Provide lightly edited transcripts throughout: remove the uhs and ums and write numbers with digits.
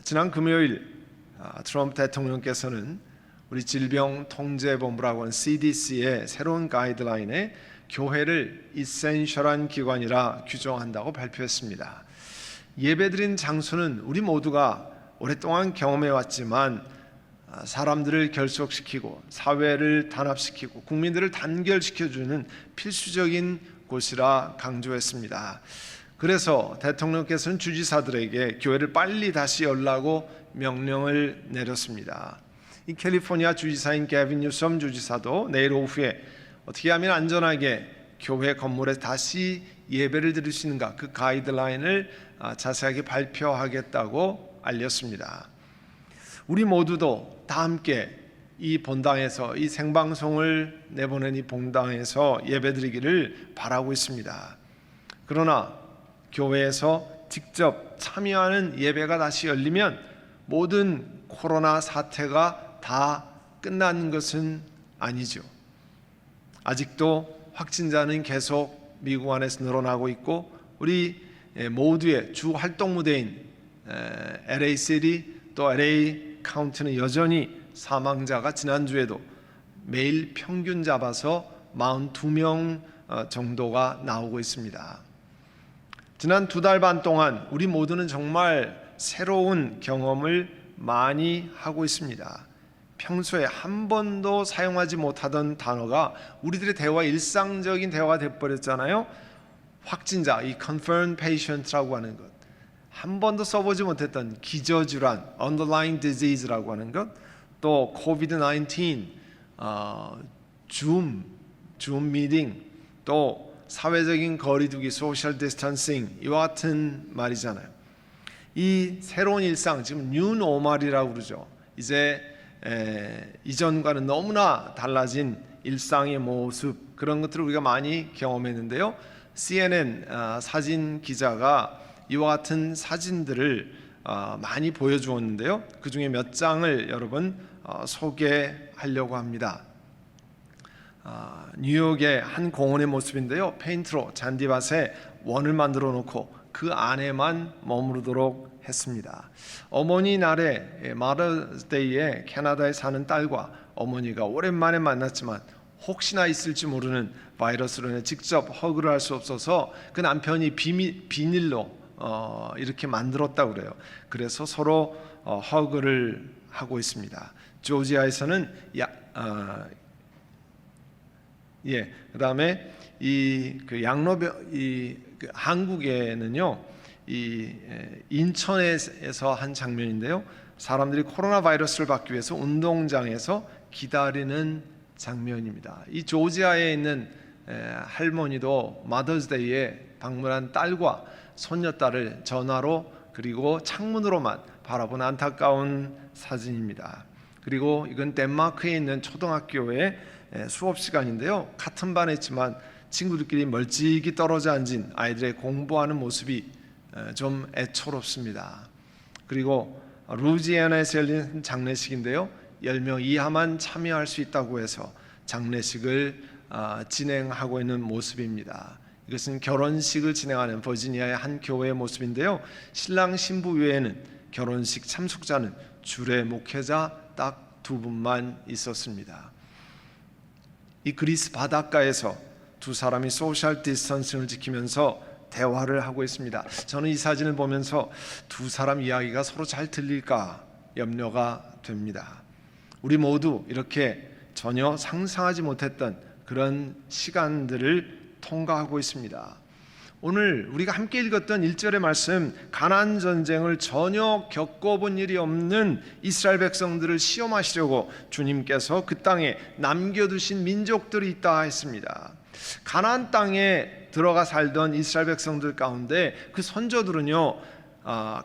지난 금요일 트럼프 대통령께서는 우리 질병통제본부라고 하는 CDC의 새로운 가이드라인에 교회를 이센셜한 기관이라 규정한다고 발표했습니다. 예배드린 장소는 우리 모두가 오랫동안 경험해왔지만 사람들을 결속시키고 사회를 단합시키고 국민들을 단결시켜주는 필수적인 곳이라 강조했습니다. 그래서 대통령께서는 주지사들에게 교회를 빨리 다시 열라고 명령을 내렸습니다. 이 캘리포니아 주지사인 게빈 뉴섬 주지사도 내일 오후에 어떻게 하면 안전하게 교회 건물에 다시 예배를 드릴 수 있는가, 그 가이드라인을 자세하게 발표하겠다고 알렸습니다. 우리 모두도 다 함께 이 본당에서, 이 생방송을 내보낸 이 본당에서 예배드리기를 바라고 있습니다. 그러나 교회에서 직접 참여하는 예배가 다시 열리면 모든 코로나 사태가 다 끝난 것은 아니죠. 아직도 확진자는 계속 미국 안에서 늘어나고 있고, 우리 모두의 주 활동 무대인 LA City 또 LA 카운티는 여전히 사망자가 지난주에도 매일 평균 잡아서 42명 정도가 나오고 있습니다. 지난 2달 반 동안 우리 모두는 정말 새로운 경험을 많이 하고 있습니다. 평소에 한 번도 사용하지 못하던 단어가 우리들의 대화, 일상적인 대화가 돼버렸잖아요. 확진자, 이 confirmed patient라고 하는 것, 한 번도 써보지 못했던 기저질환, underlying disease라고 하는 것, 또 COVID-19, 줌 미팅, 또 사회적인 거리두기, social distancing, 이와 같은 말이잖아요. 이 새로운 일상, 지금 new normal이라고 그러죠. 이제 이전과는 너무나 달라진 일상의 모습, 그런 것들을 우리가 많이 경험했는데요. CNN 사진 기자가 이와 같은 사진들을 많이 보여주었는데요. 그 중에 몇 장을 여러분 소개하려고 합니다. 뉴욕의 한 공원의 모습인데요. 페인트로 잔디밭에 원을 만들어 놓고 그 안에만 머무르도록 했습니다. 어머니 날에 마더스데이에 캐나다에 사는 딸과 어머니가 오랜만에 만났지만 혹시나 있을지 모르는 바이러스로 인해 직접 허그를 할 수 없어서 그 남편이 비닐로 이렇게 만들었다고 그래요. 그래서 서로 허그를 하고 있습니다. 조지아에서는 그다음에 한국에는요, 이 인천에서 한 장면인데요. 사람들이 코로나 바이러스를 받기 위해서 운동장에서 기다리는 장면입니다. 이 조지아에 있는 할머니도 마더스데이에 방문한 딸과 손녀딸을 전화로 그리고 창문으로만 바라본 안타까운 사진입니다. 그리고 이건 덴마크에 있는 초등학교의 수업 시간인데요. 같은 반에 있지만 친구들끼리 멀찍이 떨어져 앉은 아이들의 공부하는 모습이 좀 애처롭습니다. 그리고 루지애나에서 열린 장례식인데요. 10명 이하만 참여할 수 있다고 해서 장례식을 진행하고 있는 모습입니다. 이것은 결혼식을 진행하는 버지니아의 한 교회의 모습인데요. 신랑 신부 외에는 결혼식 참석자는 주례 목회자 딱 2분만 있었습니다. 이 그리스 바닷가에서 두 사람이 소셜 디스턴싱을 지키면서 대화를 하고 있습니다. 저는 이 사진을 보면서 두 사람 이야기가 서로 잘 들릴까 염려가 됩니다. 우리 모두 이렇게 전혀 상상하지 못했던 그런 시간들을 통과하고 있습니다. 오늘 우리가 함께 읽었던 1절의 말씀, 가나안 전쟁을 전혀 겪어본 일이 없는 이스라엘 백성들을 시험하시려고 주님께서 그 땅에 남겨두신 민족들이 있다 했습니다. 가나안 땅에 들어가 살던 이스라엘 백성들 가운데 그 선조들은요,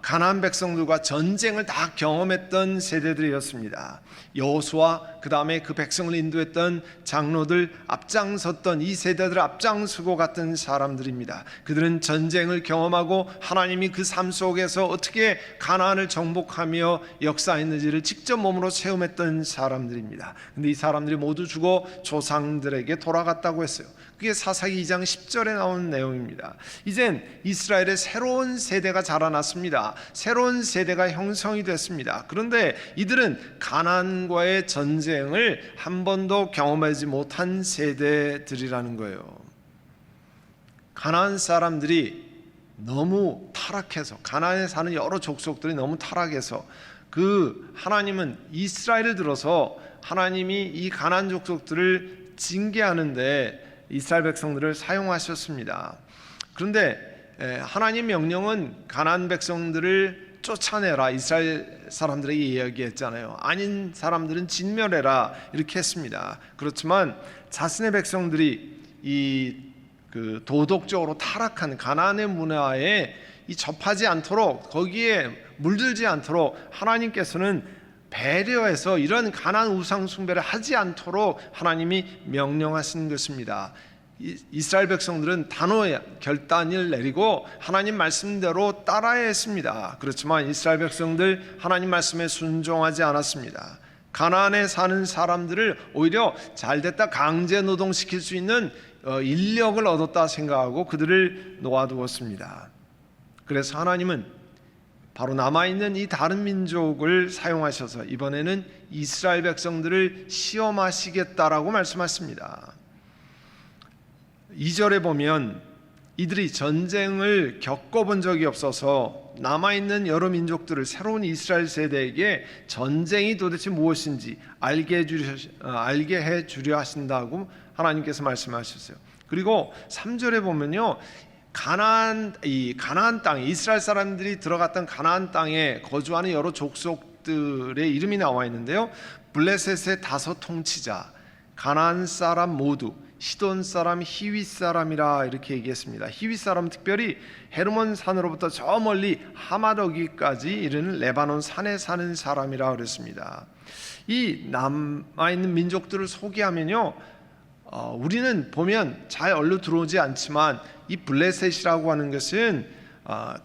가나안 백성들과 전쟁을 다 경험했던 세대들이었습니다. 여호수아, 그 다음에 그 백성을 인도했던 장로들, 앞장섰던 이 세대들을 앞장서고 갔던 사람들입니다. 그들은 전쟁을 경험하고 하나님이 그 삶 속에서 어떻게 가나안을 정복하며 역사했는지를 직접 몸으로 체험했던 사람들입니다. 근데 이 사람들이 모두 죽어 조상들에게 돌아갔다고 했어요. 그게 사사기 2장 10절에 나온 내용입니다. 이젠 이스라엘의 새로운 세대가 자라났습니다. 왔습니다. 새로운 세대가 형성이 됐습니다. 그런데 이들은 가나안과의 전쟁을 한 번도 경험하지 못한 세대들이라는 거예요. 가나안 사람들이 너무 타락해서, 가나안에 사는 여러 족속들이 너무 타락해서, 하나님은 이스라엘을 들어서 하나님이 이 가나안 족속들을 징계하는데 이스라엘 백성들을 사용하셨습니다. 그런데 하나님 명령은 가나안 백성들을 쫓아내라 이스라엘 사람들에게 이야기했잖아요. 아닌 사람들은 진멸해라 이렇게 했습니다. 그렇지만 자신의 백성들이 도덕적으로 타락한 가나안의 문화에 접하지 않도록, 거기에 물들지 않도록 하나님께서는 배려해서 이런 가나안 우상 숭배를 하지 않도록 하나님이 명령하신 것입니다. 이스라엘 백성들은 단호의 결단을 내리고 하나님 말씀대로 따라야 했습니다. 그렇지만 이스라엘 백성들 하나님 말씀에 순종하지 않았습니다. 가나안에 사는 사람들을 오히려 잘됐다 강제 노동시킬 수 있는 인력을 얻었다 생각하고 그들을 놓아두었습니다. 그래서 하나님은 바로 남아있는 이 다른 민족을 사용하셔서 이번에는 이스라엘 백성들을 시험하시겠다라고 말씀하십니다. 2절에 보면 이들이 전쟁을 겪어본 적이 없어서 남아있는 여러 민족들을 새로운 이스라엘 세대에게 전쟁이 도대체 무엇인지 알게 해주려 하신다고 하나님께서 말씀하셨어요. 그리고 3절에 보면요, 가나안 땅, 이스라엘 사람들이 들어갔던 가나안 땅에 거주하는 여러 족속들의 이름이 나와 있는데요, 블레셋의 5 통치자, 가나안 사람 모두, 시돈 사람, 히위 사람이라 이렇게 얘기했습니다. 히위 사람 특별히 헤르몬 산으로부터 저 멀리 하마더기까지 이르는 레바논 산에 사는 사람이라 그랬습니다. 이 남아있는 민족들을 소개하면요, 우리는 보면 잘 얼루 들어오지 않지만 이 블레셋이라고 하는 것은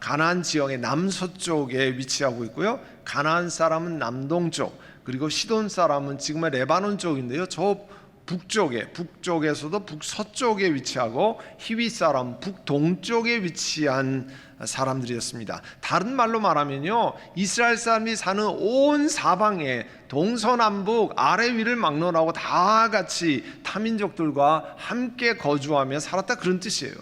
가나안 지역의 남서쪽에 위치하고 있고요, 가나안 사람은 남동쪽, 그리고 시돈 사람은 지금의 레바논 쪽인데요, 저 북쪽에서도 북서쪽에 위치하고, 히위 사람 북동쪽에 위치한 사람들이었습니다. 다른 말로 말하면요, 이스라엘 사람이 사는 온 사방에 동서남북 아래 위를 막론하고 다 같이 타민족들과 함께 거주하며 살았다, 그런 뜻이에요.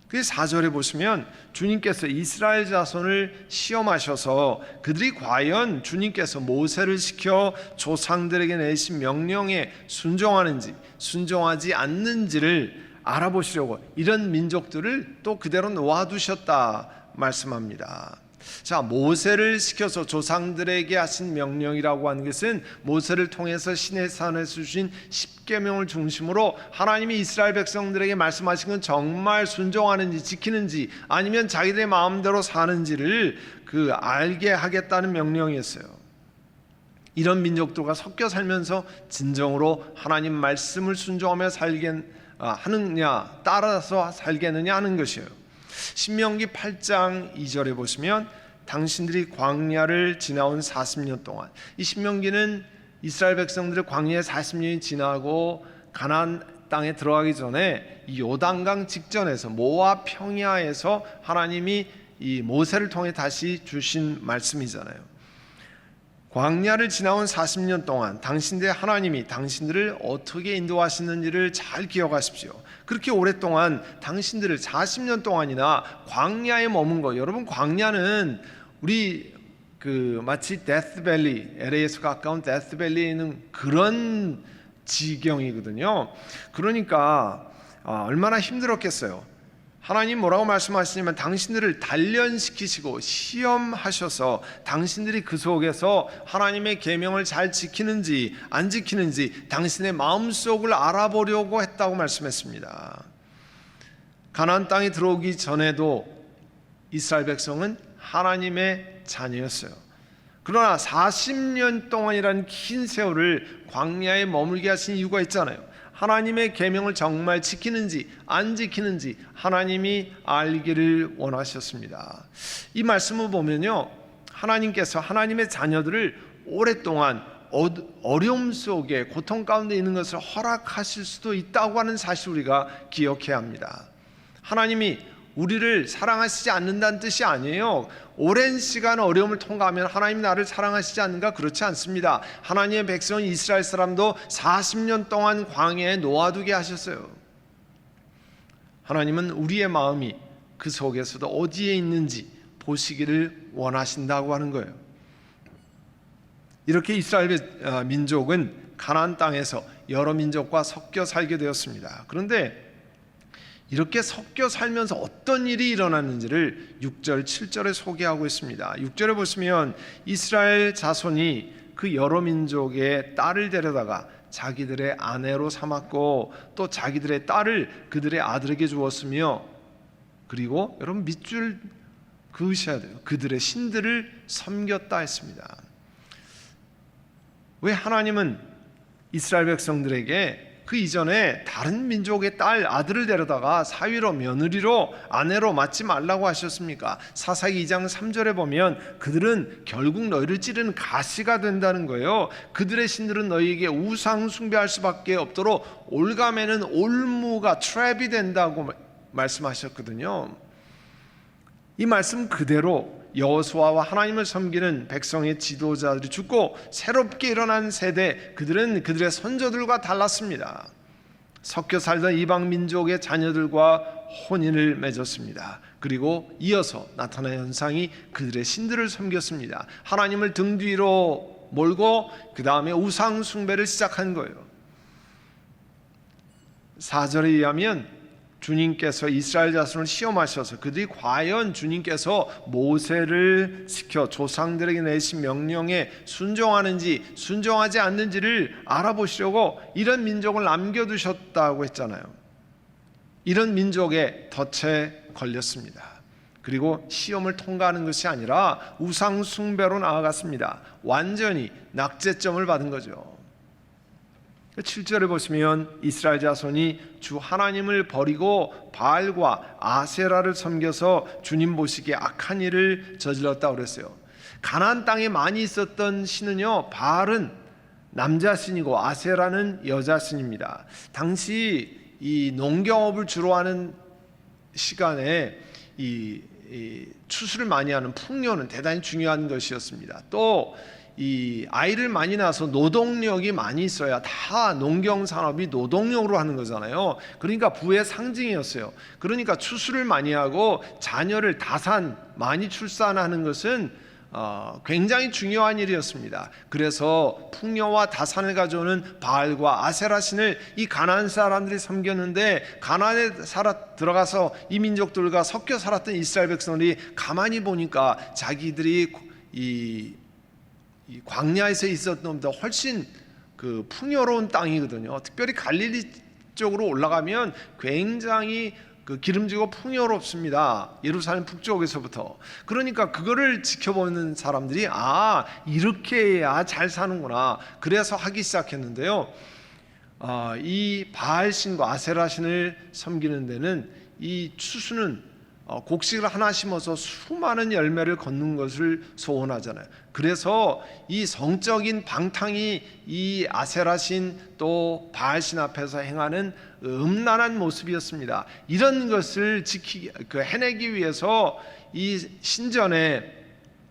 그 4절에 보시면 주님께서 이스라엘 자손을 시험하셔서 그들이 과연 주님께서 모세를 시켜 조상들에게 내신 명령에 순종하는지 순종하지 않는지를 알아보시려고 이런 민족들을 또 그대로 놓아두셨다 말씀합니다. 자, 모세를 시켜서 조상들에게 하신 명령이라고 하는 것은 모세를 통해서 시내산에서 주신 10계명을 중심으로 하나님이 이스라엘 백성들에게 말씀하신 건 정말 순종하는지 지키는지 아니면 자기들의 마음대로 사는지를 알게 하겠다는 명령이었어요. 이런 민족들과 섞여 살면서 진정으로 하나님 말씀을 순종하며 하느냐, 따라서 살겠느냐 하는 것이에요. 신명기 8장 2절에 보시면 당신들이 광야를 지나온 40년 동안, 이 신명기는 이스라엘 백성들의 광야에 40년이 지나고 가나안 땅에 들어가기 전에 이 요단강 직전에서 모압 평야에서 하나님이 이 모세를 통해 다시 주신 말씀이잖아요. 광야를 지나온 40년 동안 당신들의 하나님이 당신들을 어떻게 인도하시는지를 잘 기억하십시오. 그렇게 오랫동안 당신들을 40년 동안이나 광야에 머문 거, 여러분 광야는 우리 마치 데스밸리, LA에서 가까운 데스밸리에 있는 그런 지경이거든요. 그러니까 얼마나 힘들었겠어요. 하나님 뭐라고 말씀하시냐면 당신들을 단련시키시고 시험하셔서 당신들이 그 속에서 하나님의 계명을 잘 지키는지 안 지키는지 당신의 마음속을 알아보려고 했다고 말씀했습니다. 가나안 땅에 들어오기 전에도 이스라엘 백성은 하나님의 자녀였어요. 그러나 40년 동안이라는 긴 세월을 광야에 머물게 하신 이유가 있잖아요. 하나님의 계명을 정말 지키는지 안 지키는지 하나님이 알기를 원하셨습니다. 이 말씀을 보면요, 하나님께서 하나님의 자녀들을 오랫동안 어려움 속에 고통 가운데 있는 것을 허락하실 수도 있다고 하는 사실 우리가 기억해야 합니다. 하나님이 우리를 사랑하시지 않는다는 뜻이 아니에요. 오랜 시간 어려움을 통과하면 하나님 나를 사랑하시지 않는가? 그렇지 않습니다. 하나님의 백성 이스라엘 사람도 40년 동안 광야에 놓아두게 하셨어요. 하나님은 우리의 마음이 그 속에서도 어디에 있는지 보시기를 원하신다고 하는 거예요. 이렇게 이스라엘 민족은 가나안 땅에서 여러 민족과 섞여 살게 되었습니다. 그런데 이렇게 섞여 살면서 어떤 일이 일어났는지를 6절, 7절에 소개하고 있습니다. 6절에 보시면 이스라엘 자손이 그 여러 민족의 딸을 데려다가 자기들의 아내로 삼았고 또 자기들의 딸을 그들의 아들에게 주었으며, 그리고 여러분 밑줄 그으셔야 돼요. 그들의 신들을 섬겼다 했습니다. 왜 하나님은 이스라엘 백성들에게 그 이전에 다른 민족의 딸, 아들을 데려다가 사위로, 며느리로, 아내로 맞지 말라고 하셨습니까? 사사기 2장 3절에 보면 그들은 결국 너희를 찌르는 가시가 된다는 거예요. 그들의 신들은 너희에게 우상 숭배할 수밖에 없도록 올가매는 올무가 트랩이 된다고 말씀하셨거든요. 이 말씀 그대로 여호수아와 하나님을 섬기는 백성의 지도자들이 죽고 새롭게 일어난 세대, 그들은 그들의 선조들과 달랐습니다. 섞여 살던 이방 민족의 자녀들과 혼인을 맺었습니다. 그리고 이어서 나타난 현상이 그들의 신들을 섬겼습니다. 하나님을 등 뒤로 몰고 그 다음에 우상 숭배를 시작한 거예요. 4절에 의하면 주님께서 이스라엘 자손을 시험하셔서 그들이 과연 주님께서 모세를 시켜 조상들에게 내신 명령에 순종하는지 순종하지 않는지를 알아보시려고 이런 민족을 남겨두셨다고 했잖아요. 이런 민족의 덫에 걸렸습니다. 그리고 시험을 통과하는 것이 아니라 우상 숭배로 나아갔습니다. 완전히 낙제점을 받은 거죠. 7절에 보시면 이스라엘 자손이 주 하나님을 버리고 바알과 아세라를 섬겨서 주님 보시기에 악한 일을 저질렀다고 그랬어요. 가나안 땅에 많이 있었던 신은요, 바알은 남자 신이고 아세라는 여자 신입니다. 당시 이 농경업을 주로 하는 시간에 이 추수를 많이 하는 풍년은 대단히 중요한 것이었습니다. 또 이 아이를 많이 낳아서 노동력이 많이 있어야, 다 농경 산업이 노동력으로 하는 거잖아요. 그러니까 부의 상징이었어요. 그러니까 추수를 많이 하고 자녀를 다산 많이 출산하는 것은 굉장히 중요한 일이었습니다. 그래서 풍요와 다산을 가져오는 바알과 아세라 신을 이 가나안 사람들이 섬겼는데, 가나안에 들어가서 이 민족들과 섞여 살았던 이스라엘 백성들이 가만히 보니까 자기들이 이 광야에서 있었던 것보다 훨씬 그 풍요로운 땅이거든요. 특별히 갈릴리 쪽으로 올라가면 굉장히 그 기름지고 풍요롭습니다. 예루살렘 북쪽에서부터. 그러니까 그거를 지켜보는 사람들이 이렇게 해야 잘 사는구나. 그래서 하기 시작했는데요. 이 바알신과 아세라신을 섬기는 데는 이 추수는 곡식을 하나 심어서 수많은 열매를 거두는 것을 소원하잖아요. 그래서 이 성적인 방탕이 이 아세라신 또 바알신 앞에서 행하는 음란한 모습이었습니다. 이런 것을 해내기 위해서 이 신전에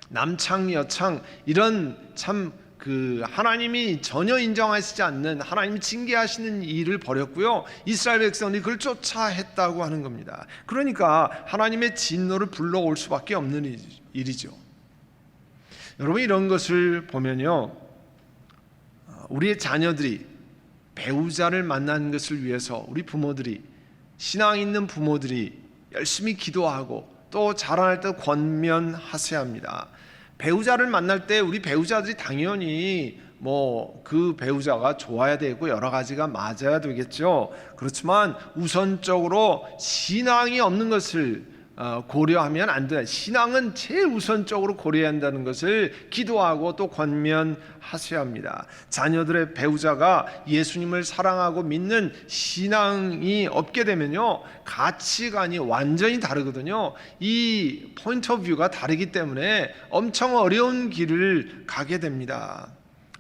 남창 여창 이런 참 하나님이 전혀 인정하시지 않는, 하나님이 징계하시는 일을 벌였고요. 이스라엘 백성이 그걸 쫓아 했다고 하는 겁니다. 그러니까 하나님의 진노를 불러올 수밖에 없는 일이죠. 여러분, 이런 것을 보면요, 우리의 자녀들이 배우자를 만나는 것을 위해서 우리 부모들이, 신앙 있는 부모들이 열심히 기도하고 또 자라날 때 권면하셔야 합니다. 배우자를 만날 때 우리 배우자들이 당연히 그 배우자가 좋아야 되고 여러 가지가 맞아야 되겠죠. 그렇지만 우선적으로 신앙이 없는 것을 고려하면 안 돼. 신앙은 제일 우선적으로 고려해야 한다는 것을 기도하고 또 권면하셔야 합니다. 자녀들의 배우자가 예수님을 사랑하고 믿는 신앙이 없게 되면요, 가치관이 완전히 다르거든요. 이 포인트 오브 뷰가 다르기 때문에 엄청 어려운 길을 가게 됩니다.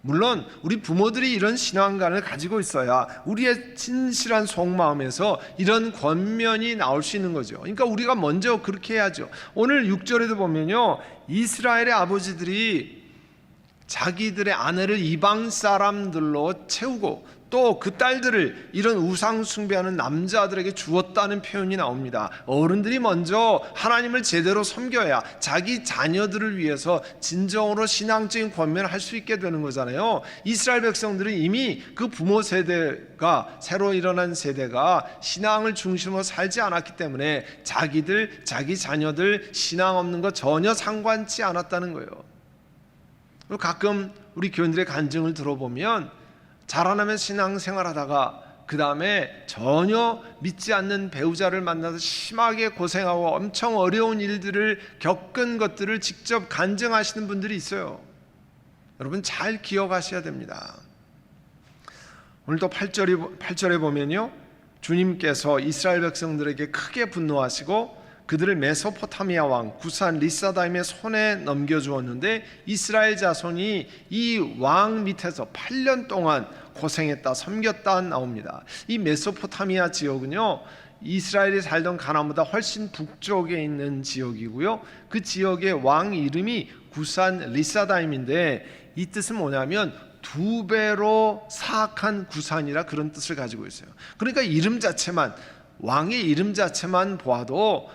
물론 우리 부모들이 이런 신앙관을 가지고 있어야 우리의 진실한 속마음에서 이런 권면이 나올 수 있는 거죠. 그러니까 우리가 먼저 그렇게 해야죠. 오늘 6절에도 보면요, 이스라엘의 아버지들이 자기들의 아내를 이방 사람들로 채우고 또 그 딸들을 이런 우상 숭배하는 남자들에게 주었다는 표현이 나옵니다. 어른들이 먼저 하나님을 제대로 섬겨야 자기 자녀들을 위해서 진정으로 신앙적인 권면을 할 수 있게 되는 거잖아요. 이스라엘 백성들은 이미 그 부모 세대가, 새로 일어난 세대가 신앙을 중심으로 살지 않았기 때문에 자기들, 자기 자녀들 신앙 없는 거 전혀 상관치 않았다는 거예요. 가끔 우리 교인들의 간증을 들어보면 자라나면 신앙생활하다가 그 다음에 전혀 믿지 않는 배우자를 만나서 심하게 고생하고 엄청 어려운 일들을 겪은 것들을 직접 간증하시는 분들이 있어요. 여러분 잘 기억하셔야 됩니다. 오늘도 8절에 보면요, 주님께서 이스라엘 백성들에게 크게 분노하시고 그들을 메소포타미아 왕 구산 리사다임의 손에 넘겨주었는데 이스라엘 자손이 이 왕 밑에서 8년 동안 고생했다, 섬겼다 나옵니다. 이 메소포타미아 지역은요, 이스라엘이 살던 가나안보다 훨씬 북쪽에 있는 지역이고요, 그 지역의 왕 이름이 구산 리사다임인데 이 뜻은 뭐냐면 2배로 사악한 구산이라 그런 뜻을 가지고 있어요. 그러니까 이름 자체만, 왕의 이름 자체만 보아도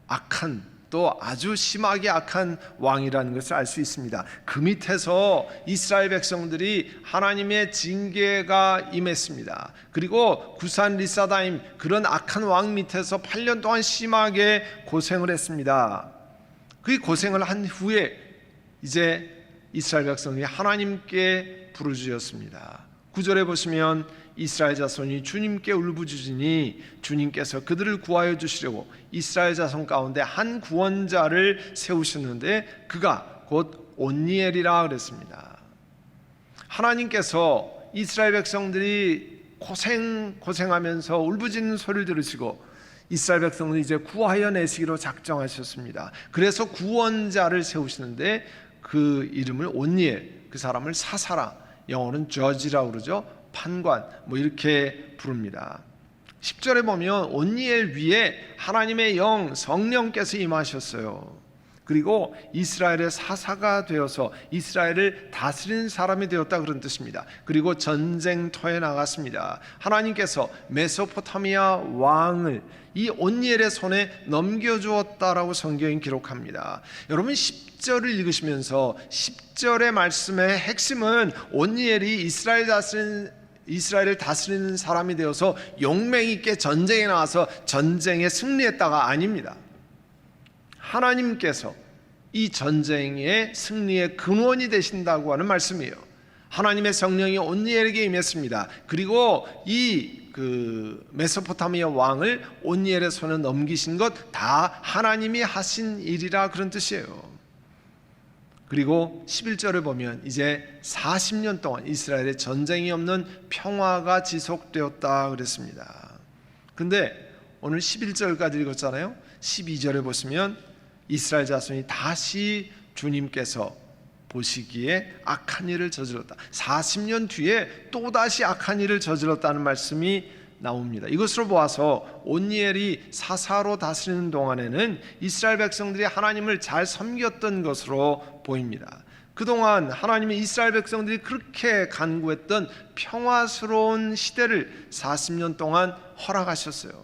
악한, 또 아주 심하게 악한 왕이라는 것을 알 수 있습니다. 그 밑에서 이스라엘 백성들이 하나님의 징계가 임했습니다. 그리고 구산 리사다임, 그런 악한 왕 밑에서 8년 동안 심하게 고생을 했습니다. 그 고생을 한 후에 이제 이스라엘 백성이 하나님께 부르짖었습니다. 9절에 보시면 이스라엘 자손이 주님께 울부짖으니 주님께서 그들을 구하여 주시려고 이스라엘 자손 가운데 한 구원자를 세우셨는데 그가 곧 온니엘이라 그랬습니다. 하나님께서 이스라엘 백성들이 고생하면서 울부짖는 소리를 들으시고 이스라엘 백성들이 이제 구하여 내시기로 작정하셨습니다. 그래서 구원자를 세우시는데 그 이름을 온니엘, 그 사람을 사사라, 영어는 저지라고 그러죠. 판관, 이렇게 부릅니다. 10절에 보면 온니엘 위에 하나님의 영 성령께서 임하셨어요. 그리고 이스라엘의 사사가 되어서 이스라엘을 다스리는 사람이 되었다, 그런 뜻입니다. 그리고 전쟁터에 나갔습니다. 하나님께서 메소포타미아 왕을 이 온니엘의 손에 넘겨주었다라고 성경이 기록합니다. 여러분 10절을 읽으시면서 10절의 말씀의 핵심은 온니엘이 이스라엘을 다스리는 사람이 되어서 용맹 있게 전쟁에 나와서 전쟁에 승리했다가 아닙니다. 하나님께서 이 전쟁의 승리의 근원이 되신다고 하는 말씀이에요. 하나님의 성령이 온니엘에게 임했습니다. 그리고 이 메소포타미아 왕을 온니엘의 손에 넘기신 것 다 하나님이 하신 일이라, 그런 뜻이에요. 그리고 11절을 보면 이제 40년 동안 이스라엘의 전쟁이 없는 평화가 지속되었다 그랬습니다. 근데 오늘 11절까지 읽었잖아요. 12절에 보시면 이스라엘 자손이 다시 주님께서 보시기에 악한 일을 저질렀다. 40년 뒤에 또다시 악한 일을 저질렀다는 말씀이 나옵니다. 이것으로 보아서 온니엘이 사사로 다스리는 동안에는 이스라엘 백성들이 하나님을 잘 섬겼던 것으로 보입니다. 그동안 하나님이 이스라엘 백성들이 그렇게 간구했던 평화스러운 시대를 40년 동안 허락하셨어요.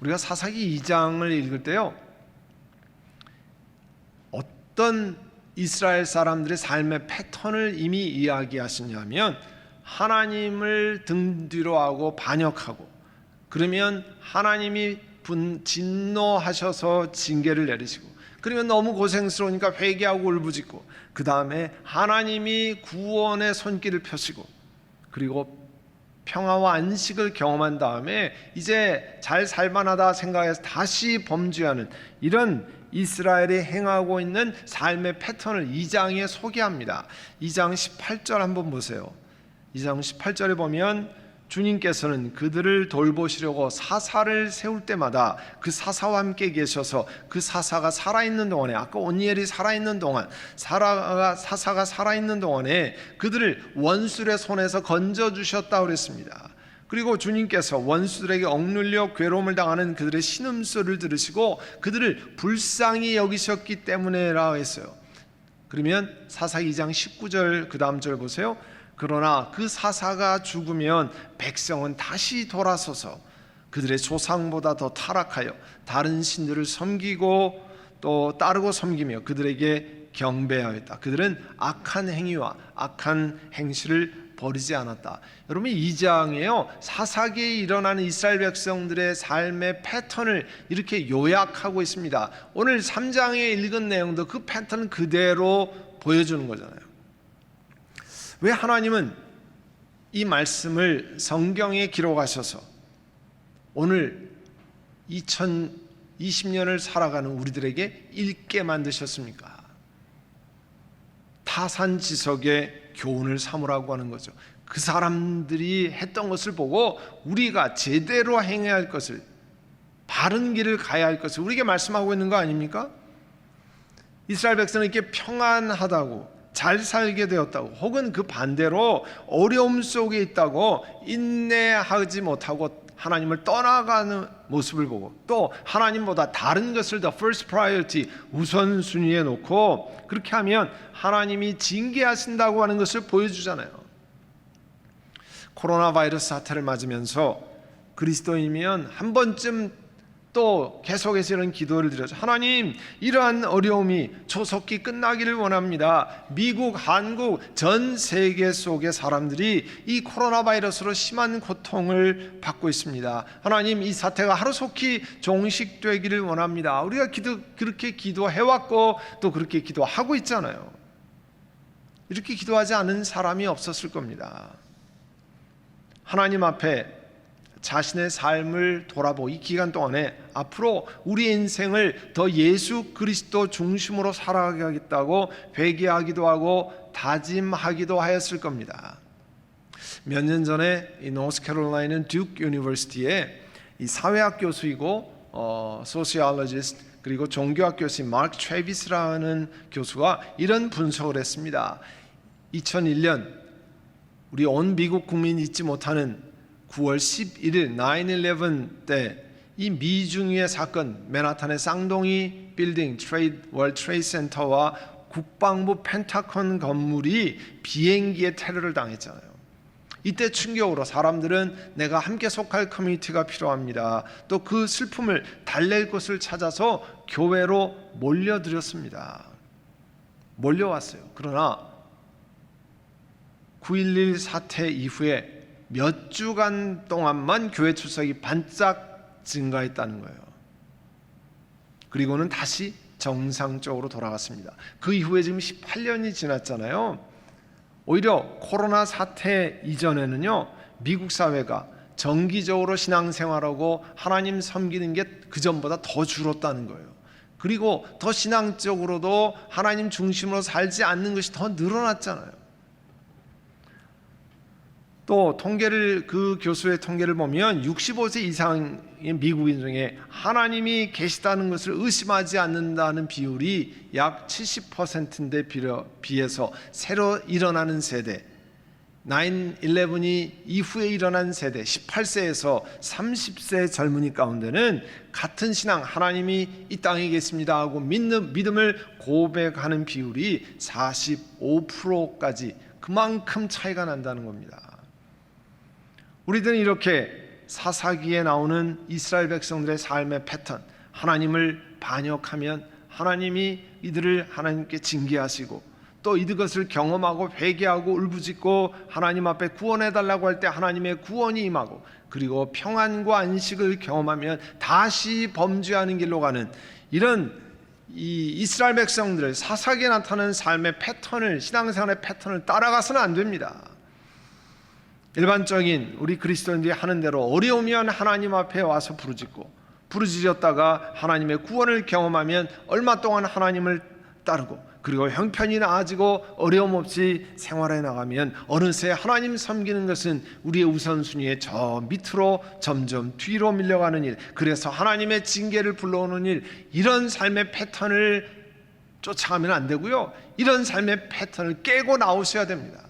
우리가 사사기 2장을 읽을 때요, 어떤 이스라엘 사람들의 삶의 패턴을 이미 이야기하시냐면 하나님을 등 뒤로 하고 반역하고, 그러면 하나님이 진노하셔서 징계를 내리시고, 그러면 너무 고생스러우니까 회개하고 울부짖고, 그 다음에 하나님이 구원의 손길을 펴시고, 그리고 평화와 안식을 경험한 다음에 이제 잘 살만하다 생각해서 다시 범죄하는 이런 이스라엘이 행하고 있는 삶의 패턴을 2장에 소개합니다. 2장 18절 한번 보세요. 2장 18절에 보면 주님께서는 그들을 돌보시려고 사사를 세울 때마다 그 사사와 함께 계셔서 그 사사가 살아있는 동안에, 아까 온니엘이 살아있는 동안, 사사가 살아있는 동안에 그들을 원수들의 손에서 건져주셨다고 그랬습니다. 그리고 주님께서 원수들에게 억눌려 괴로움을 당하는 그들의 신음소리를 들으시고 그들을 불쌍히 여기셨기 때문에라고 했어요. 그러면 사사기 2장 19절 그 다음 절 보세요. 그러나 그 사사가 죽으면 백성은 다시 돌아서서 그들의 조상보다 더 타락하여 다른 신들을 섬기고 또 따르고 섬기며 그들에게 경배하였다. 그들은 악한 행위와 악한 행실을 버리지 않았다. 여러분, 이 2장에요 사사기에 일어나는 이스라엘 백성들의 삶의 패턴을 이렇게 요약하고 있습니다. 오늘 3장에 읽은 내용도 그 패턴 그대로 보여주는 거잖아요. 왜 하나님은 이 말씀을 성경에 기록하셔서 오늘 2020년을 살아가는 우리들에게 읽게 만드셨습니까? 타산지석의 교훈을 삼으라고 하는 거죠. 그 사람들이 했던 것을 보고 우리가 제대로 행해야 할 것을, 바른 길을 가야 할 것을 우리에게 말씀하고 있는 거 아닙니까? 이스라엘 백성은 이렇게 평안하다고, 잘 살게 되었다고, 혹은 그 반대로 어려움 속에 있다고 인내하지 못하고 하나님을 떠나가는 모습을 보고 또 하나님보다 다른 것을 더 first priority, 우선순위에 놓고 그렇게 하면 하나님이 징계하신다고 하는 것을 보여주잖아요. 코로나 바이러스 사태를 맞으면서 그리스도인이면 한 번쯤 또 계속해서 이런 기도를 드려서 하나님, 이러한 어려움이 조속히 끝나기를 원합니다. 미국, 한국, 전 세계 속의 사람들이 이 코로나 바이러스로 심한 고통을 받고 있습니다. 하나님, 이 사태가 하루속히 종식되기를 원합니다. 우리가 그렇게 기도해왔고 또 그렇게 기도하고 있잖아요. 이렇게 기도하지 않은 사람이 없었을 겁니다. 하나님 앞에 자신의 삶을 돌아보고 이 기간 동안에 앞으로 우리의 인생을 더 예수 그리스도 중심으로 살아가게 하겠다고 회개하기도 하고 다짐하기도 하였을 겁니다. 몇 년 전에 이 노스캐롤라이나 듀크 유니버시티에 이 사회학 교수이고 소시올로지스트 그리고 종교학 교수인 마크 트래비스라는 교수가 이런 분석을 했습니다. 2001년 우리 온 미국 국민이 잊지 못하는 9월 11일 9/11 때 이 미중위의 사건, 맨하탄의 쌍둥이 빌딩 월드 트레이드 센터와 국방부 펜타곤 건물이 비행기에 테러를 당했잖아요. 이때 충격으로 사람들은 내가 함께 속할 커뮤니티가 필요합니다. 또 그 슬픔을 달랠 곳을 찾아서 교회로 몰려들었습니다. 몰려왔어요. 그러나 9.11 사태 이후에 몇 주간 동안만 교회 출석이 반짝 증가했다는 거예요. 그리고는 다시 정상적으로 돌아갔습니다. 그 이후에 지금 18년이 지났잖아요. 오히려 코로나 사태 이전에는요, 미국 사회가 정기적으로 신앙생활하고 하나님 섬기는 게 그전보다 더 줄었다는 거예요. 그리고 더 신앙적으로도 하나님 중심으로 살지 않는 것이 더 늘어났잖아요. 또 그 교수의 통계를 보면 65세 이상의 미국인 중에 하나님이 계시다는 것을 의심하지 않는다는 비율이 약 70%인데 비해서 새로 일어나는 세대, 9/11이 이후에 일어난 세대 18세에서 30세 젊은이 가운데는 같은 신앙, 하나님이 이 땅에 계십니다 하고 믿음을 고백하는 비율이 45%까지 그만큼 차이가 난다는 겁니다. 우리들은 이렇게 사사기에 나오는 이스라엘 백성들의 삶의 패턴, 하나님을 반역하면 하나님이 이들을 하나님께 징계하시고 또 이것을 경험하고 회개하고 울부짖고 하나님 앞에 구원해달라고 할 때 하나님의 구원이 임하고 그리고 평안과 안식을 경험하면 다시 범죄하는 길로 가는 이런 이 이스라엘 백성들을 사사기에 나타나는 삶의 패턴을, 신앙생활의 패턴을 따라가서는 안 됩니다. 일반적인 우리 그리스도인들이 하는 대로 어려우면 하나님 앞에 와서 부르짖고 부르짖었다가 하나님의 구원을 경험하면 얼마 동안 하나님을 따르고 그리고 형편이 나아지고 어려움 없이 생활해 나가면 어느새 하나님 섬기는 것은 우리의 우선순위에 저 밑으로 점점 뒤로 밀려가는 일, 그래서 하나님의 징계를 불러오는 일, 이런 삶의 패턴을 쫓아가면 안 되고요, 이런 삶의 패턴을 깨고 나오셔야 됩니다.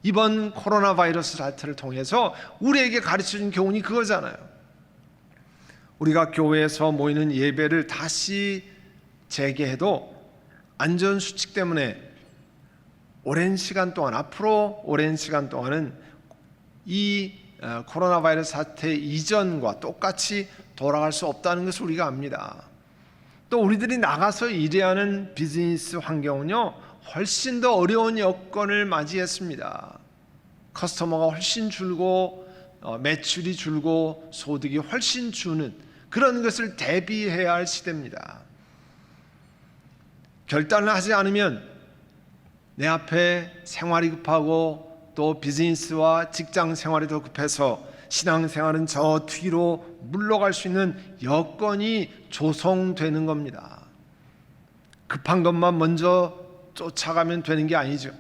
이번 코로나 바이러스 사태를 통해서 우리에게 가르쳐준 교훈이 그거잖아요. 우리가 교회에서 모이는 예배를 다시 재개해도 안전수칙 때문에 오랜 시간 동안, 앞으로 오랜 시간 동안은 이 코로나 바이러스 사태 이전과 똑같이 돌아갈 수 없다는 것을 우리가 압니다. 또 우리들이 나가서 일해야 하는 비즈니스 환경은요, 훨씬 더 어려운 여건을 맞이했습니다. 커스터머가 훨씬 줄고 매출이 줄고 소득이 훨씬 주는 그런 것을 대비해야 할 시대입니다. 결단을 하지 않으면 내 앞에 생활이 급하고 또 비즈니스와 직장 생활이 더 급해서 신앙생활은 저 뒤로 물러갈 수 있는 여건이 조성되는 겁니다. 급한 것만 먼저 쫓아가면 되는 게 아니죠.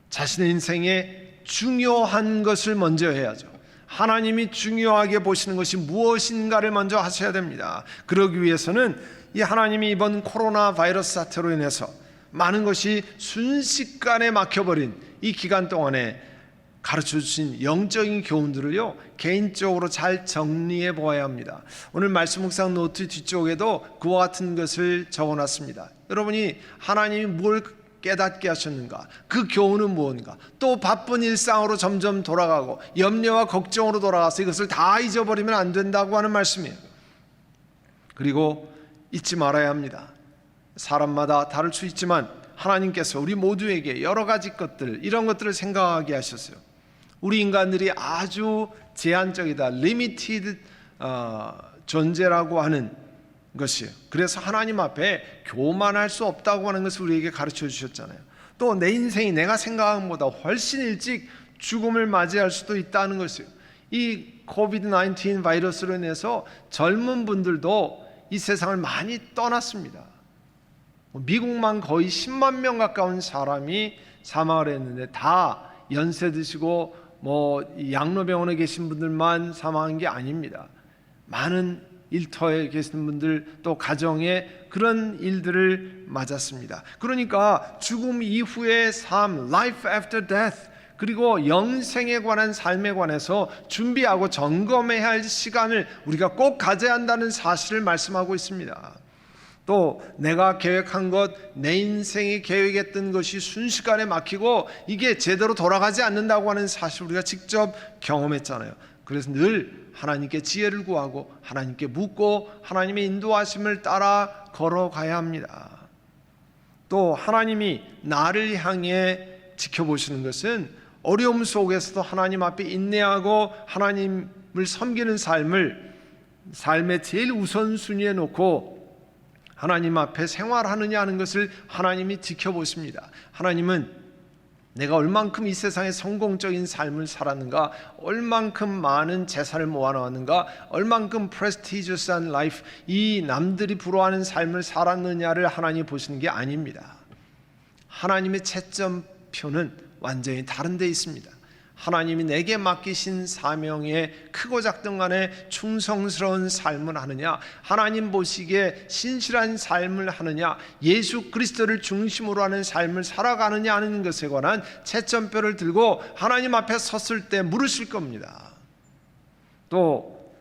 자신의 인생에 중요한 것을 먼저 해야죠. 하나님이 중요하게 보시는 것이 무엇인가를 먼저 하셔야 됩니다. 그러기 위해서는 이 하나님이 이번 코로나 바이러스 사태로 인해서 많은 것이 순식간에 막혀버린 이 기간 동안에 가르쳐 주신 영적인 교훈들을요, 개인적으로 잘 정리해 보아야 합니다. 오늘 말씀 묵상 노트 뒤쪽에도 그와 같은 것을 적어놨습니다. 여러분이 하나님이 뭘 깨닫게 하셨는가, 그 교훈은 무엇인가, 또 바쁜 일상으로 점점 돌아가고 염려와 걱정으로 돌아가서 이것을 다 잊어버리면 안 된다고 하는 말씀이에요. 그리고 잊지 말아야 합니다. 사람마다 다를 수 있지만 하나님께서 우리 모두에게 여러 가지 것들, 이런 것들을 생각하게 하셨어요. 우리 인간들이 아주 제한적이다, 리미티드 존재라고 하는 것이에요. 그래서 하나님 앞에 교만할 수 없다고 하는 것을 우리에게 가르쳐 주셨잖아요. 또 내 인생이 내가 생각한 것보다 훨씬 일찍 죽음을 맞이할 수도 있다는 것이에요. 이 코비드-19 바이러스로 인해서 젊은 분들도 이 세상을 많이 떠났습니다. 미국만 거의 10만 명 가까운 사람이 사망을 했는데 다 연세 드시고 양로병원에 계신 분들만 사망한 게 아닙니다. 많은 일터에 계신 분들, 또 가정에 그런 일들을 맞았습니다. 그러니까 죽음 이후의 삶, life after death, 그리고 영생에 관한 삶에 관해서 준비하고 점검해야 할 시간을 우리가 꼭 가져야 한다는 사실을 말씀하고 있습니다. 또 내가 계획한 것, 내 인생이 계획했던 것이 순식간에 막히고 이게 제대로 돌아가지 않는다고 하는 사실을 우리가 직접 경험했잖아요. 그래서 늘 하나님께 지혜를 구하고 하나님께 묻고 하나님의 인도하심을 따라 걸어가야 합니다. 또 하나님이 나를 향해 지켜보시는 것은 어려움 속에서도 하나님 앞에 인내하고 하나님을 섬기는 삶의 제일 우선순위에 놓고 하나님 앞에 생활하느냐 하는 것을 하나님이 지켜보십니다. 하나님은 내가 얼만큼 이 세상에 성공적인 삶을 살았는가, 얼만큼 많은 재산을 모아놓았는가, 얼만큼 프레스티지어스한 라이프, 이 남들이 부러워하는 삶을 살았느냐를 하나님이 보시는 게 아닙니다. 하나님의 채점표는 완전히 다른 데 있습니다. 하나님이 내게 맡기신 사명에 크고 작든 간에 충성스러운 삶을 하느냐, 하나님 보시기에 신실한 삶을 하느냐, 예수 그리스도를 중심으로 하는 삶을 살아가느냐 하는 것에 관한 채점표를 들고 하나님 앞에 섰을 때 물으실 겁니다. 또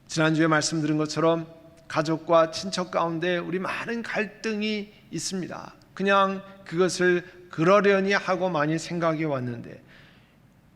지난주에 말씀드린 것처럼 가족과 친척 가운데 우리 많은 갈등이 있습니다. 그냥 그것을 그러려니 하고 많이 생각해 왔는데,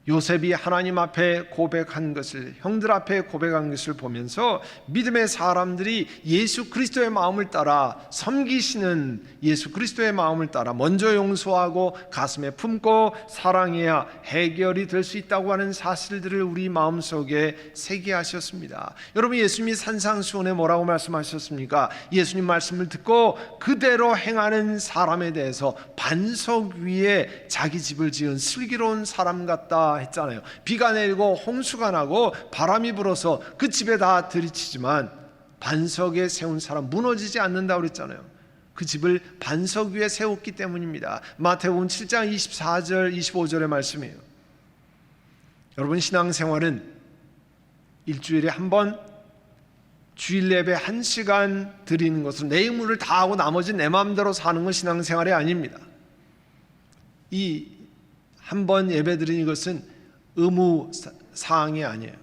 요셉이 하나님 앞에 고백한 것을, 형들 앞에 고백한 것을 보면서 믿음의 사람들이 예수 그리스도의 마음을 따라, 섬기시는 예수 그리스도의 마음을 따라 먼저 용서하고 가슴에 품고 사랑해야 해결이 될 수 있다고 하는 사실들을 우리 마음속에 새게 하셨습니다. 여러분, 예수님이 산상수훈에 뭐라고 말씀하셨습니까? 예수님 말씀을 듣고 그대로 행하는 사람에 대해서 반석 위에 자기 집을 지은 슬기로운 사람 같다 했잖아요. 비가 내리고 홍수가 나고 바람이 불어서 그 집에 다 들이치지만 반석에 세운 사람 무너지지 않는다고 그랬잖아요. 그 집을 반석 위에 세웠기 때문입니다. 마태복음 7장 24절 25절의 말씀이에요. 여러분, 신앙생활은 일주일에 한 번 주일 예배 1시간 드리는 것으로 내 의무를 다하고 나머지 내 마음대로 사는 건 신앙생활이 아닙니다. 이 한 번 예배 드리는 것은 의무 사항이 아니에요.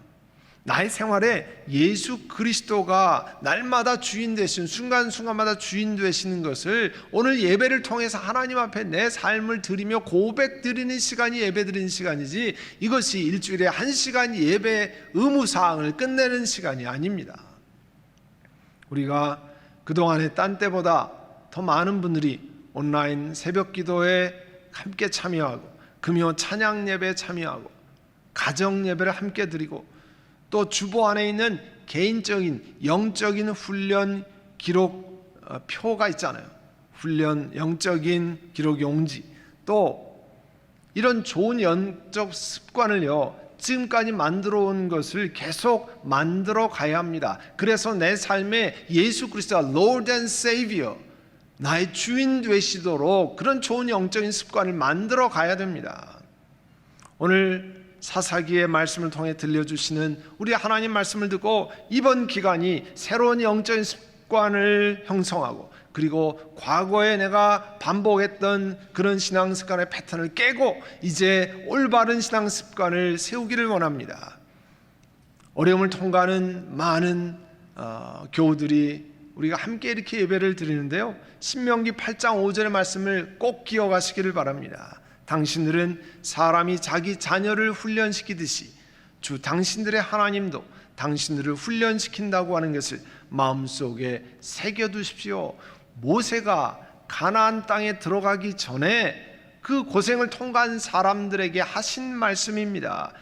나의 생활에 예수 그리스도가 날마다 주인 되신, 순간순간마다 주인 되시는 것을 오늘 예배를 통해서 하나님 앞에 내 삶을 드리며 고백 드리는 시간이 예배 드리는 시간이지, 이것이 일주일에 1시간 예배 의무사항을 끝내는 시간이 아닙니다. 우리가 그동안에 딴 때보다 더 많은 분들이 온라인 새벽 기도에 함께 참여하고, 금요 찬양 예배에 참여하고, 가정 예배를 함께 드리고, 또 주보 안에 있는 개인적인 영적인 훈련 기록 표가 있잖아요. 훈련 영적인 기록 용지. 또 이런 좋은 영적 습관을요, 지금까지 만들어 온 것을 계속 만들어 가야 합니다. 그래서 내 삶에 예수 그리스도가 Lord and Savior, 나의 주인 되시도록 그런 좋은 영적인 습관을 만들어 가야 됩니다. 오늘 사사기의 말씀을 통해 들려주시는 우리 하나님 말씀을 듣고 이번 기간이 새로운 영적인 습관을 형성하고, 그리고 과거에 내가 반복했던 그런 신앙 습관의 패턴을 깨고 이제 올바른 신앙 습관을 세우기를 원합니다. 어려움을 통과하는 많은 교우들이 우리가 함께 이렇게 예배를 드리는데요, 신명기 8장 5절의 말씀을 꼭 기억하시기를 바랍니다. 당신들은 사람이 자기 자녀를 훈련시키듯이 주 당신들의 하나님도 당신들을 훈련시킨다고 하는 것을 마음속에 새겨두십시오. 모세가 가나안 땅에 들어가기 전에 그 고생을 통과한 사람들에게 하신 말씀입니다.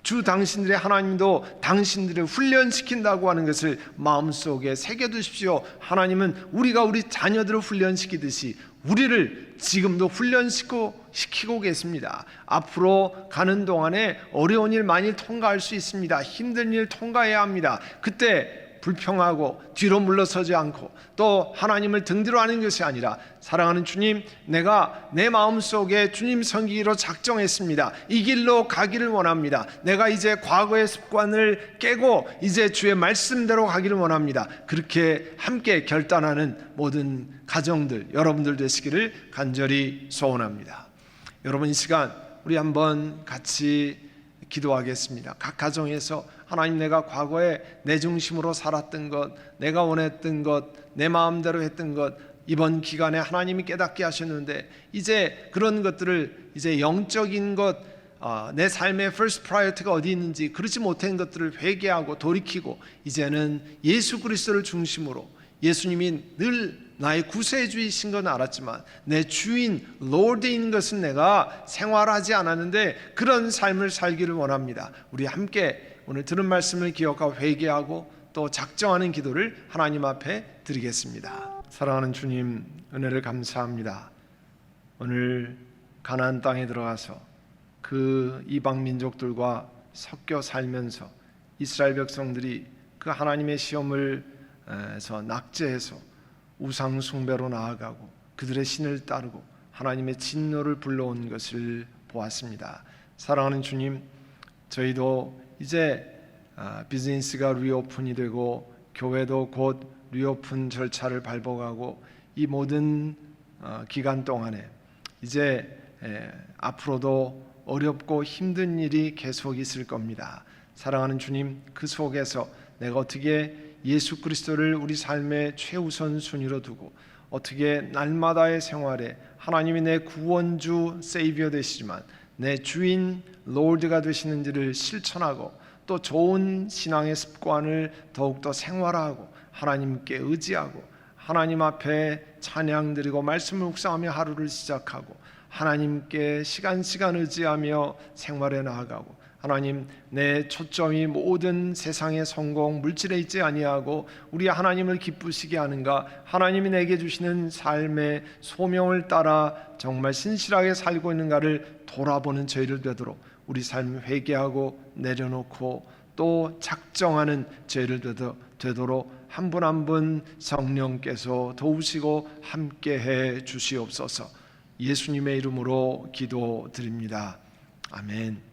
주 당신들의 하나님도 당신들을 훈련시킨다고 하는 것을 마음속에 새겨두십시오. 하나님은 우리가 우리 자녀들을 훈련시키듯이 우리를 지금도 훈련시키고 계십니다. 앞으로 가는 동안에 어려운 일 많이 통과할 수 있습니다. 힘든 일 통과해야 합니다. 그때 불평하고 뒤로 물러서지 않고 또 하나님을 등뒤로 하는 것이 아니라, 사랑하는 주님, 내가 내 마음속에 주님 섬기기로 작정했습니다. 이 길로 가기를 원합니다. 내가 이제 과거의 습관을 깨고 이제 주의 말씀대로 가기를 원합니다. 그렇게 함께 결단하는 모든 가정들, 여러분들 되시기를 간절히 소원합니다. 여러분, 이 시간 우리 한번 같이 기도하겠습니다. 각 가정에서 하나님, 내가 과거에 내 중심으로 살았던 것, 내가 원했던 것, 내 마음대로 했던 것, 이번 기간에 하나님이 깨닫게 하셨는데 이제 그런 것들을, 이제 영적인 것, 내 삶의 first priority가 어디 있는지 그렇지 못한 것들을 회개하고 돌이키고, 이제는 예수 그리스도를 중심으로, 예수님이 늘 나의 구세주이신 건 알았지만 내 주인 롤드인 것은 내가 생활하지 않았는데 그런 삶을 살기를 원합니다. 우리 함께 오늘 들은 말씀을 기억하고 회개하고 또 작정하는 기도를 하나님 앞에 드리겠습니다. 사랑하는 주님, 은혜를 감사합니다. 오늘 가나안 땅에 들어가서 그 이방 민족들과 섞여 살면서 이스라엘 백성들이 그 하나님의 시험을 낙제해서 우상 숭배로 나아가고 그들의 신을 따르고 하나님의 진노를 불러온 것을 보았습니다. 사랑하는 주님, 저희도 이제 비즈니스가 리오픈이 되고 교회도 곧 리오픈 절차를 밟아가고, 이 모든 기간 동안에 이제 앞으로도 어렵고 힘든 일이 계속 있을 겁니다. 사랑하는 주님, 그 속에서 내가 어떻게 예수 그리스도를 우리 삶의 최우선 순위로 두고 어떻게 날마다의 생활에 하나님이 내 구원주 세이비어 되시지만 내 주인 롤드가 되시는지를 실천하고, 또 좋은 신앙의 습관을 더욱더 생활화하고 하나님께 의지하고 하나님 앞에 찬양 드리고 말씀을 묵상하며 하루를 시작하고 하나님께 시간 의지하며 생활에 나아가고, 하나님, 내 초점이 모든 세상의 성공, 물질에 있지 아니하고 우리 하나님을 기쁘시게 하는가, 하나님이 내게 주시는 삶의 소명을 따라 정말 신실하게 살고 있는가를 돌아보는 저희를 되도록 우리 삶을 회개하고 내려놓고 또 작정하는 저희를 되도록 한 분 한 분 성령께서 도우시고 함께해 주시옵소서. 예수님의 이름으로 기도드립니다. 아멘.